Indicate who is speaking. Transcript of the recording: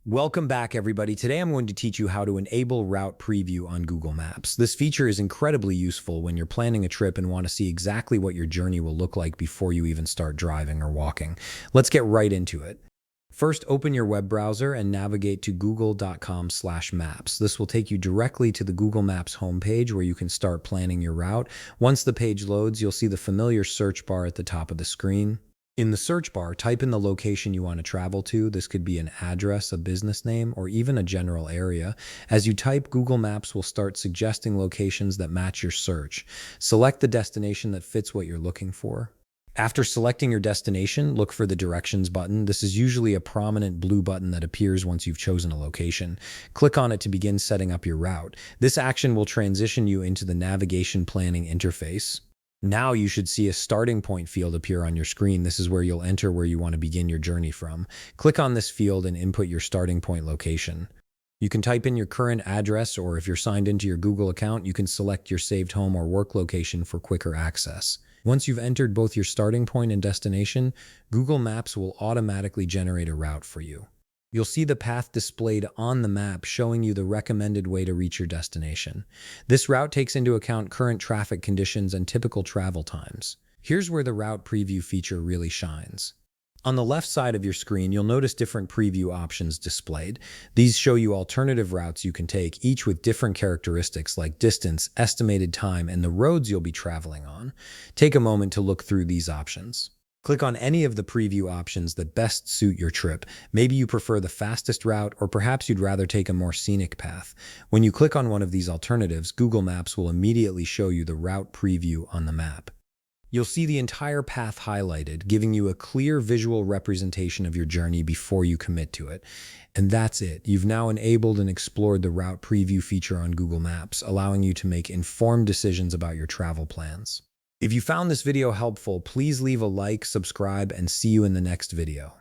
Speaker 1: Welcome back, everybody. Today I'm going to teach you how to enable route preview on Google Maps. This feature is incredibly useful when you're planning a trip and want to see exactly what your journey will look like before you even start driving or walking. Let's get right into it. First, open your web browser and navigate to google.com/maps. This will take you directly to the Google Maps homepage where you can start planning your route. Once the page loads, you'll see the familiar search bar at the top of the screen. In the search bar, type in the location you want to travel to. This could be an address, a business name, or even a general area. As you type, Google Maps will start suggesting locations that match your search. Select the destination that fits what you're looking for. After selecting your destination, look for the directions button. This is usually a prominent blue button that appears once you've chosen a location. Click on it to begin setting up your route. This action will transition you into the navigation planning interface. Now you should see a starting point field appear on your screen. This is where you'll enter where you want to begin your journey from. Click on this field and input your starting point location. You can type in your current address, or if you're signed into your Google account, you can select your saved home or work location for quicker access. Once you've entered both your starting point and destination, Google Maps will automatically generate a route for you. You'll see the path displayed on the map showing you the recommended way to reach your destination. This route takes into account current traffic conditions and typical travel times. Here's where the route preview feature really shines. On the left side of your screen, you'll notice different preview options displayed. These show you alternative routes you can take, each with different characteristics like distance, estimated time, and the roads you'll be traveling on. Take a moment to look through these options. Click on any of the preview options that best suit your trip. Maybe you prefer the fastest route, or perhaps you'd rather take a more scenic path. When you click on one of these alternatives, Google Maps will immediately show you the route preview on the map. You'll see the entire path highlighted, giving you a clear visual representation of your journey before you commit to it. And that's it. You've now enabled and explored the route preview feature on Google Maps, allowing you to make informed decisions about your travel plans. If you found this video helpful, please leave a like, subscribe, and see you in the next video.